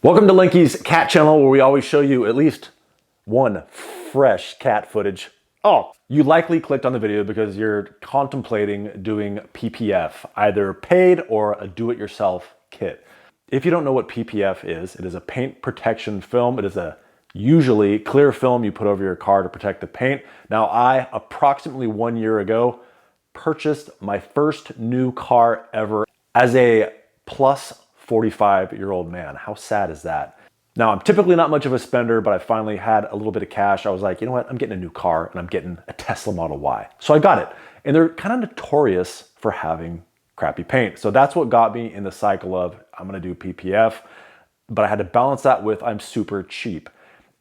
Welcome to Linky's Cat Channel, where we always show you at least one fresh cat footage. Oh, you likely clicked on the video because you're contemplating doing PPF, either paid or a do-it-yourself kit. If you don't know what PPF is, it is a paint protection film. It is a usually clear film you put over your car to protect the paint. Now, I, approximately 1 year ago, purchased my first new car ever as a plus 45-year-old man. How sad is that? Now, I'm typically not much of a spender, but I finally had a little bit of cash. I was like, you know what? I'm getting a new car and I'm getting a Tesla Model Y. So I got it. And they're kind of notorious for having crappy paint. So that's what got me in the cycle of, I'm gonna do PPF, but I had to balance that with, I'm super cheap.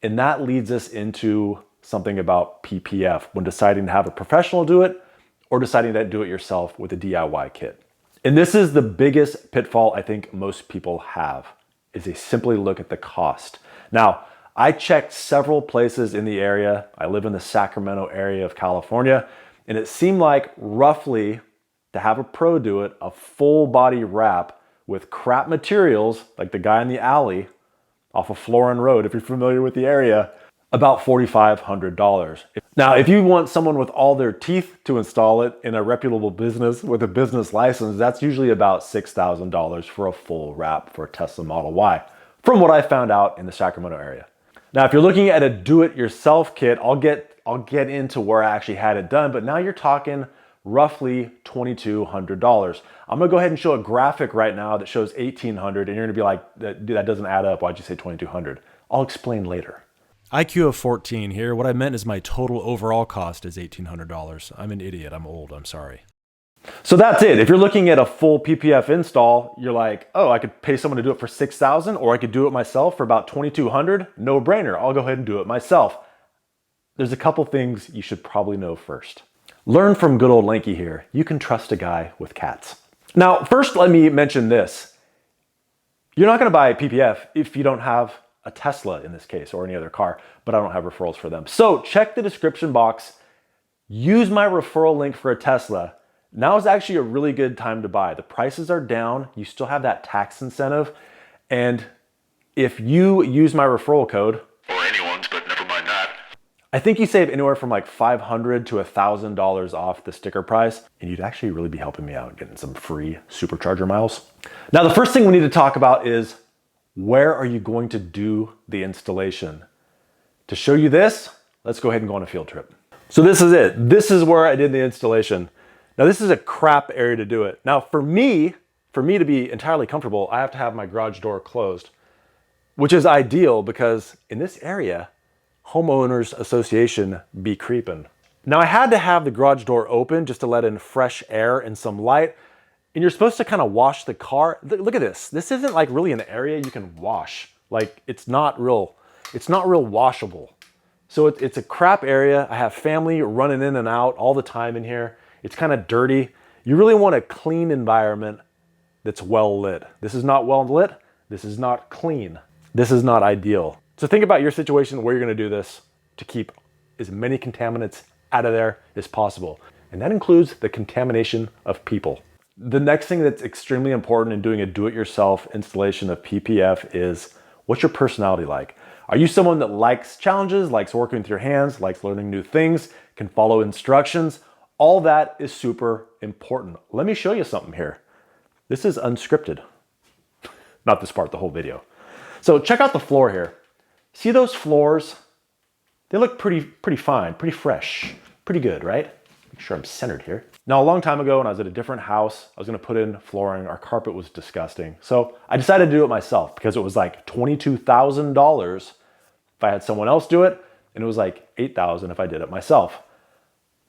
And that leads us into something about PPF when deciding to have a professional do it or deciding to do it yourself with a DIY kit. And this is the biggest pitfall I think most people have, is they simply look at the cost. Now, I checked several places in the area. I live in the Sacramento area of California, and it seemed like roughly to have a pro do it, a full body wrap with crap materials, like the guy in the alley off of Florin Road, if you're familiar with the area, about $4,500. Now, if you want someone with all their teeth to install it in a reputable business with a business license, that's usually about $6,000 for a full wrap for a Tesla Model Y, from what I found out in the Sacramento area. Now, if you're looking at a do-it-yourself kit, I'll get into where I actually had it done, but now you're talking roughly $2,200. I'm gonna go ahead and show a graphic right now that shows $1,800, and you're gonna be like, dude, that doesn't add up. Why'd you say $2,200? I'll explain later. IQ of 14 here. What I meant is my total overall cost is $1,800. I'm an idiot. I'm old. I'm sorry. So that's it. If you're looking at a full PPF install, you're like, oh, I could pay someone to do it for $6,000, or I could do it myself for about $2,200. No brainer. I'll go ahead and do it myself. There's a couple things you should probably know first. Learn from good old Lanky here. You can trust a guy with cats. Now, first, let me mention this. You're not going to buy PPF if you don't have a Tesla in this case, or any other car, but I don't have referrals for them. So check the description box, use my referral link for a Tesla. Now is actually a really good time to buy. The prices are down, you still have that tax incentive, and if you use my referral code, or anyone's, but never mind that, I think you save anywhere from like $500 to $1,000 off the sticker price, and you'd actually really be helping me out, getting some free supercharger miles. Now, the first thing we need to talk about is, where are you going to do the installation? To show you this, let's go ahead and go on a field trip. So this is it. This is where I did the installation. Now, this is a crap area to do it. Now, for me to be entirely comfortable, I have to have my garage door closed, which is ideal because in this area, homeowners association be creeping. Now, I had to have the garage door open just to let in fresh air and some light. And you're supposed to kind of wash the car. Look at this. This isn't like really an area you can wash. Like it's not real washable. So it's a crap area. I have family running in and out all the time in here. It's kind of dirty. You really want a clean environment that's well lit. This is not well lit. This is not clean. This is not ideal. So think about your situation where you're gonna do this to keep as many contaminants out of there as possible. And that includes the contamination of people. The next thing that's extremely important in doing a do-it-yourself installation of PPF is, what's your personality like? Are you someone that likes challenges, likes working with your hands, likes learning new things, can follow instructions? All that is super important. Let me show you something here. This is unscripted. Not this part, the whole video. So check out the floor here. See those floors? They look pretty fine, pretty fresh, pretty good, right? Make sure I'm centered here. Now, a long time ago when I was at a different house, I was gonna put in flooring. Our carpet was disgusting. So I decided to do it myself because it was like $22,000 if I had someone else do it, and it was like $8,000 if I did it myself.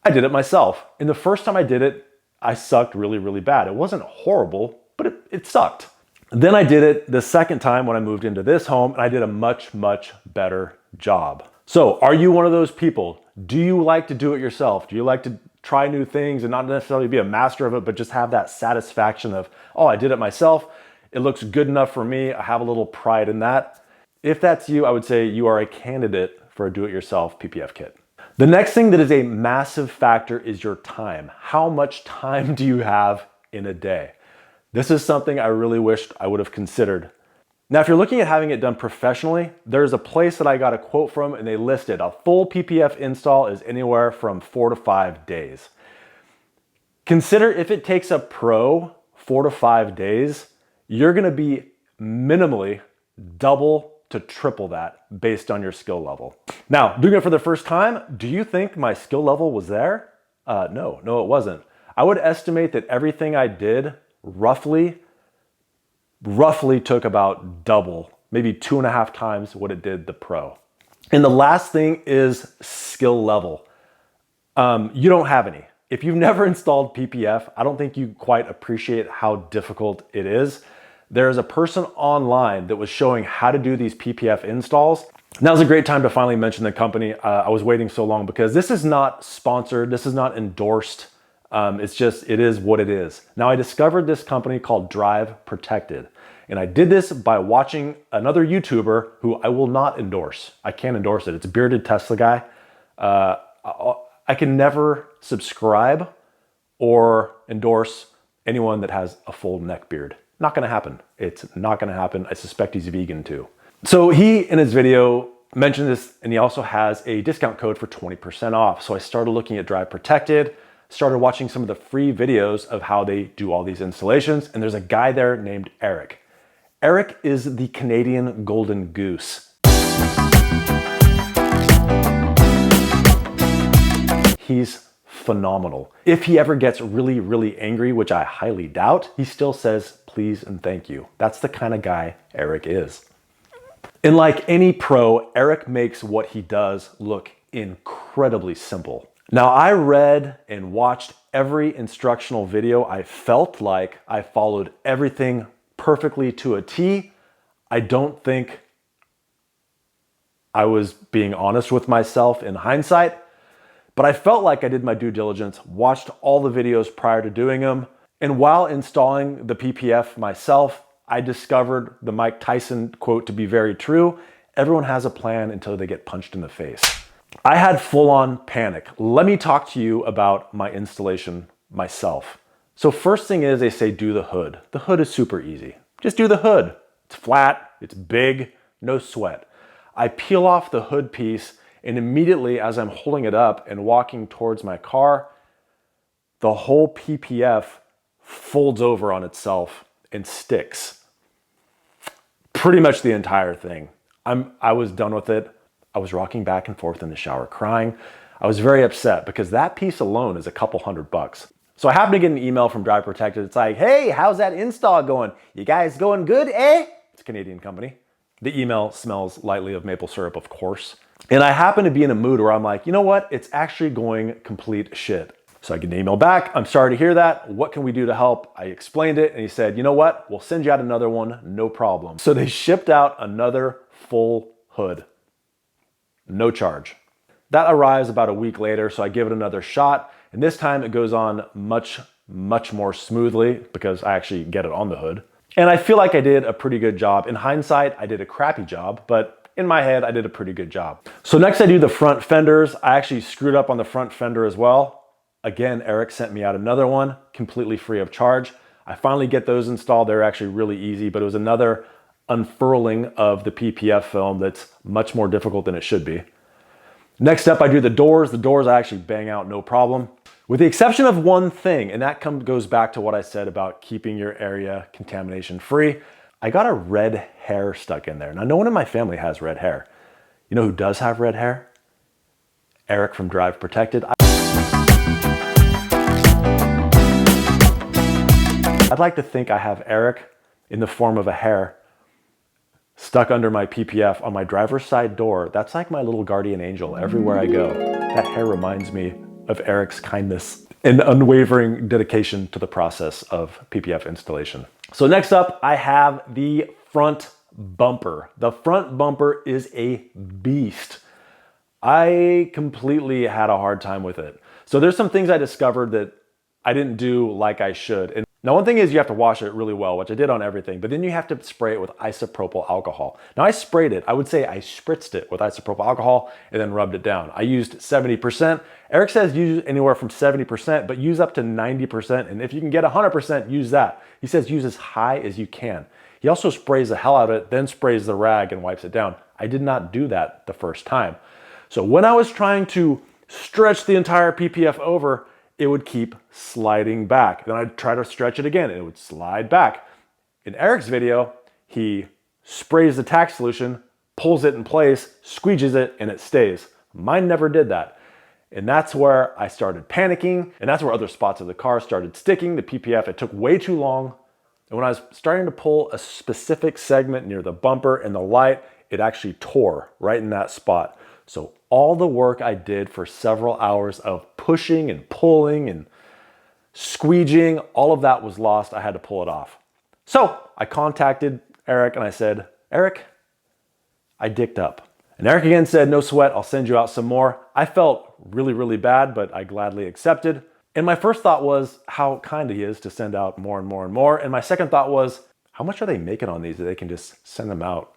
I did it myself. And the first time I did it, I sucked really, really bad. It wasn't horrible, but it sucked. Then I did it the second time when I moved into this home, and I did a much, much better job. So are you one of those people? Do you like to do it yourself? Do you like to try new things and not necessarily be a master of it, but just have that satisfaction of, oh, I did it myself. It looks good enough for me. I have a little pride in that. If that's you, I would say you are a candidate for a do-it-yourself PPF kit. The next thing that is a massive factor is your time. How much time do you have in a day? This is something I really wished I would have considered. Now, if you're looking at having it done professionally, there's a place that I got a quote from and they listed a full PPF install is anywhere from 4 to 5 days. Consider if it takes a pro 4 to 5 days, you're gonna be minimally double to triple that based on your skill level. Now, doing it for the first time, do you think my skill level was there? No, it wasn't. I would estimate that everything I did roughly took about double, maybe 2.5 times what it did the pro. And the last thing is skill level. You don't have any. If you've never installed PPF, I don't think you quite appreciate how difficult it is. There's a person online that was showing how to do these PPF installs. Now's a great time to finally mention the company. I was waiting so long because this is not sponsored. This is not endorsed. It is what it is. Now, I discovered this company called Drive Protected, and I did this by watching another YouTuber who I will not endorse. I can't endorse it. It's a bearded Tesla guy. I can never subscribe or endorse anyone that has a full neck beard. Not gonna happen. It's not gonna happen. I suspect he's vegan too. So he, in his video, mentioned this, and he also has a discount code for 20% off. So I started looking at Drive Protected, started watching some of the free videos of how they do all these installations, and there's a guy there named Eric. Eric is the Canadian golden goose. He's phenomenal. If he ever gets really, really angry, which I highly doubt, he still says please and thank you. That's the kind of guy Eric is. And like any pro, Eric makes what he does look incredibly simple. Now, I read and watched every instructional video. I felt like I followed everything perfectly to a T. I don't think I was being honest with myself in hindsight, but I felt like I did my due diligence, watched all the videos prior to doing them, and while installing the PPF myself, I discovered the Mike Tyson quote to be very true. Everyone has a plan until they get punched in the face. I had full-on panic. Let me talk to you about my installation myself. So first thing is they say do the hood. The hood is super easy. Just do the hood. It's flat, it's big, no sweat. I peel off the hood piece, and immediately as I'm holding it up and walking towards my car, the whole PPF folds over on itself and sticks. Pretty much the entire thing. I was done with it. I was rocking back and forth in the shower crying. I was very upset because that piece alone is a couple $100. So I happened to get an email from Drive Protected. It's like, hey, how's that install going? You guys going good, eh? It's a Canadian company. The email smells lightly of maple syrup, of course. And I happen to be in a mood where I'm like, you know what? It's actually going complete shit. So I get an email back. I'm sorry to hear that. What can we do to help? I explained it and he said, you know what? We'll send you out another one, no problem. So they shipped out another full hood. No charge. That arrives about a week later, so I give it another shot. And this time it goes on much more smoothly because I actually get it on the hood. And I feel like I did a pretty good job. In hindsight, I did a crappy job, but in my head, I did a pretty good job. So next I do the front fenders. I actually screwed up on the front fender as well. Again, Eric sent me out another one, completely free of charge. I finally get those installed. They're actually really easy, but it was another unfurling of the PPF film that's much more difficult than it should be. Next up, I do the doors. The doors I actually bang out no problem. With the exception of one thing, and that goes back to what I said about keeping your area contamination free. I got a red hair stuck in there. Now, no one in my family has red hair. You know who does have red hair? Eric from Drive Protected. I'd like to think I have Eric in the form of a hair stuck under my PPF on my driver's side door. That's like my little guardian angel everywhere I go. That hair reminds me of Eric's kindness and unwavering dedication to the process of PPF installation. So next up, I have the front bumper. The front bumper is a beast. I completely had a hard time with it. So there's some things I discovered that I didn't do like I should. And now one thing is you have to wash it really well, which I did on everything, but then you have to spray it with isopropyl alcohol. Now I sprayed it, I would say I spritzed it with isopropyl alcohol and then rubbed it down. I used 70%. Eric says use anywhere from 70%, but use up to 90%. And if you can get 100%, use that. He says use as high as you can. He also sprays the hell out of it, then sprays the rag and wipes it down. I did not do that the first time. So when I was trying to stretch the entire PPF over, it would keep sliding back. Then I'd try to stretch it again, and it would slide back. In Eric's video, he sprays the tack solution, pulls it in place, squeegees it, and it stays. Mine never did that. And that's where I started panicking, and that's where other spots of the car started sticking. The PPF, it took way too long. And when I was starting to pull a specific segment near the bumper and the light, it actually tore right in that spot. So all the work I did for several hours of pushing and pulling and squeegeeing, all of that was lost. I had to pull it off. So I contacted Eric and I said, Eric, I dicked up. And Eric again said, no sweat, I'll send you out some more. I felt really, really bad, but I gladly accepted. And my first thought was how kind he is to send out more and more and more. And my second thought was, how much are they making on these that they can just send them out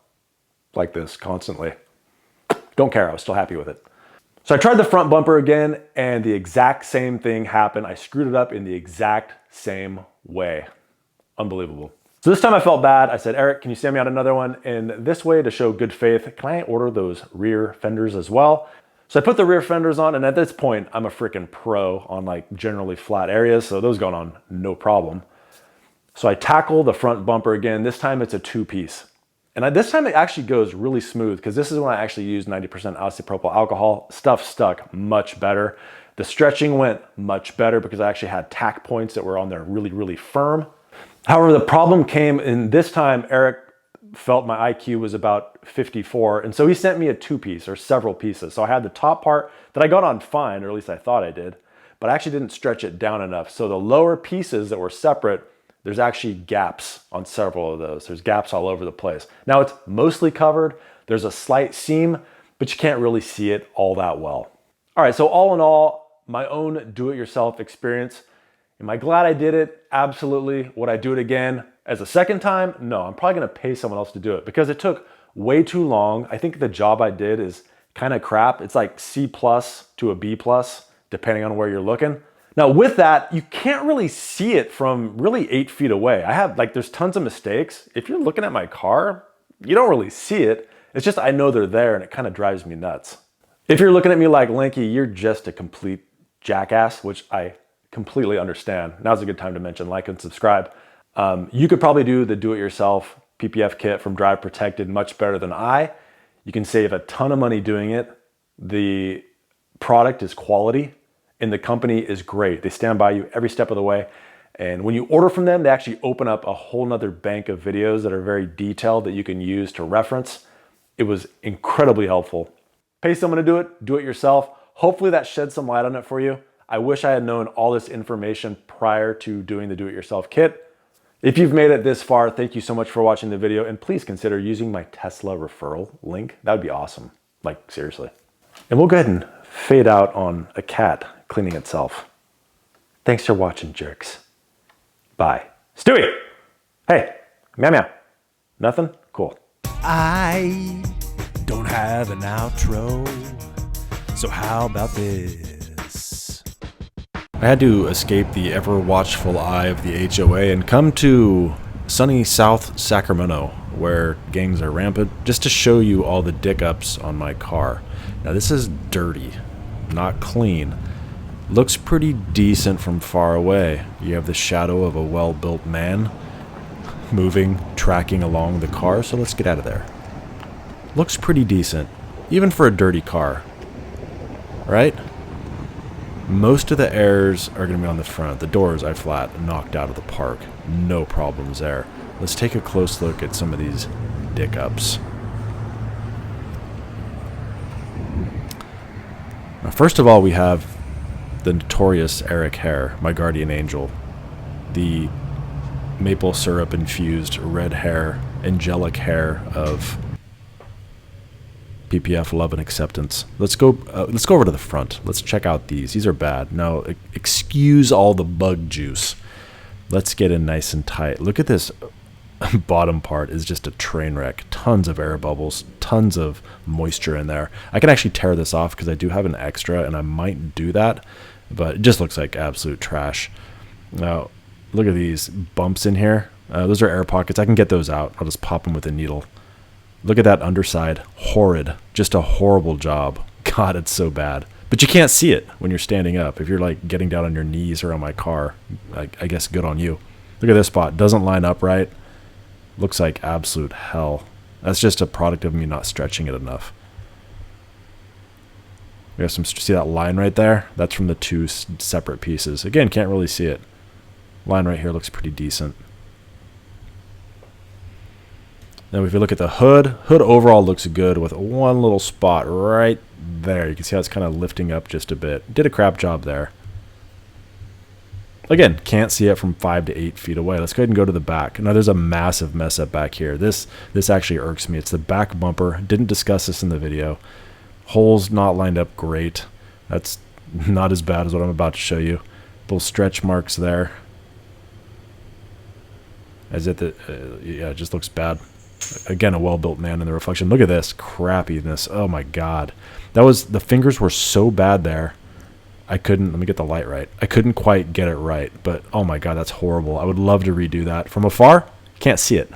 like this constantly? Don't care, I was still happy with it. So I tried the front bumper again, and the exact same thing happened. I screwed it up in the exact same way. Unbelievable. So this time I felt bad. I said, Eric, can you send me out another one? And this way, to show good faith, can I order those rear fenders as well? So I put the rear fenders on, and at this point, I'm a freaking pro on like generally flat areas, so those going on no problem. So I tackle the front bumper again. This time it's a two-piece. And this time it actually goes really smooth because this is when I actually used 90% isopropyl alcohol. Stuff stuck much better. The stretching went much better because I actually had tack points that were on there really, really firm. However, the problem came in this time, Eric felt my IQ was about 54. And so he sent me a two-piece or several pieces. So I had the top part that I got on fine, or at least I thought I did, but I actually didn't stretch it down enough. So the lower pieces that were separate, there's actually gaps on several of those. There's gaps all over the place. Now it's mostly covered. There's a slight seam, but you can't really see it all that well. All right, so all in all, my own do-it-yourself experience. Am I glad I did it? Absolutely. Would I do it again as a second time? No, I'm probably gonna pay someone else to do it because it took way too long. I think the job I did is kind of crap. It's like C+ to a B+, depending on where you're looking. Now with that, you can't really see it from really 8 feet away. There's tons of mistakes. If you're looking at my car, you don't really see it. It's just I know they're there and it kind of drives me nuts. If you're looking at me like, Lanky, you're just a complete jackass, which I completely understand. Now's a good time to mention like and subscribe. You could probably do the do-it-yourself PPF kit from Drive Protected much better than I. You can save a ton of money doing it. The product is quality. And the company is great. They stand by you every step of the way. And when you order from them, they actually open up a whole nother bank of videos that are very detailed that you can use to reference. It was incredibly helpful. Pay someone to do it yourself. Hopefully that sheds some light on it for you. I wish I had known all this information prior to doing the do-it-yourself kit. If you've made it this far, thank you so much for watching the video, and please consider using my Tesla referral link. That would be awesome, like seriously. And we'll go ahead and fade out on a cat cleaning itself. Thanks for watching, jerks. Bye. Stewie! Hey, meow meow. Nothing? Cool. I don't have an outro, so how about this? I had to escape the ever-watchful eye of the HOA and come to sunny South Sacramento, where gangs are rampant, just to show you all the dick-ups on my car. Now this is dirty, not clean. Looks pretty decent from far away. You have the shadow of a well-built man moving, tracking along the car, so let's get out of there. Looks pretty decent, even for a dirty car, right? Most of the errors are going to be on the front. The doors I flat knocked out of the park. No problems there. Let's take a close look at some of these dick-ups. Now, first of all, we have the notorious Eric hair, my guardian angel. The maple syrup infused red hair, angelic hair of PPF love and acceptance. Let's go over to the front. Let's check out these. These are bad. Now, excuse all the bug juice. Let's get in nice and tight. Look at this bottom part is just a train wreck. Tons of air bubbles, tons of moisture in there. I can actually tear this off because I do have an extra and I might do that, but it just looks like absolute trash. Now, look at these bumps in here. Those are air pockets. I can get those out. I'll just pop them with a needle. Look at that underside. Horrid. Just a horrible job. God, it's so bad. But you can't see it when you're standing up. If you're like getting down on your knees around my car, I guess good on you. Look at this spot. Doesn't line up right. Looks like absolute hell. That's just a product of me not stretching it enough. We have see that line right there? That's from the two separate pieces. Again, can't really see it. Line right here looks pretty decent. Now if you look at the hood overall looks good with one little spot right there. You can see how it's kind of lifting up just a bit. Did a crap job there. Again, can't see it from 5 to 8 feet away. Let's go ahead and go to the back. Now there's a massive mess up back here. This actually irks me. It's the back bumper. Didn't discuss this in the video. Holes not lined up great. That's not as bad as what I'm about to show you. Little stretch marks there. As it, yeah, it just looks bad. Again, a well-built man in the reflection. Look at this crappiness. Oh my God. The fingers were so bad there. I couldn't, let me get the light right. I couldn't quite get it right, but oh my God, that's horrible. I would love to redo that. From afar, can't see it.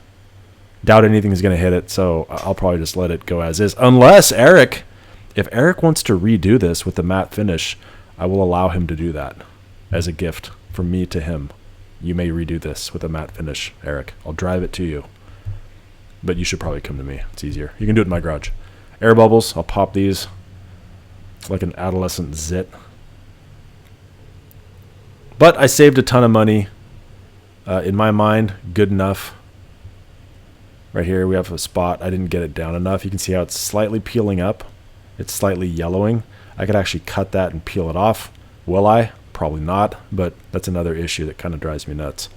Doubt anything is going to hit it, so I'll probably just let it go as is. Unless if Eric wants to redo this with the matte finish, I will allow him to do that as a gift from me to him. You may redo this with a matte finish, Eric. I'll drive it to you. But you should probably come to me. It's easier. You can do it in my garage. Air bubbles, I'll pop these like an adolescent zit. But I saved a ton of money. In my mind, good enough. Right here we have a spot. I didn't get it down enough. You can see how it's slightly peeling up. It's slightly yellowing. I could actually cut that and peel it off. Will I? Probably not, but that's another issue that kind of drives me nuts.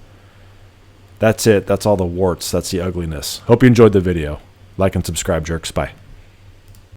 That's it. That's all the warts. That's the ugliness. Hope you enjoyed the video. Like and subscribe, jerks. Bye.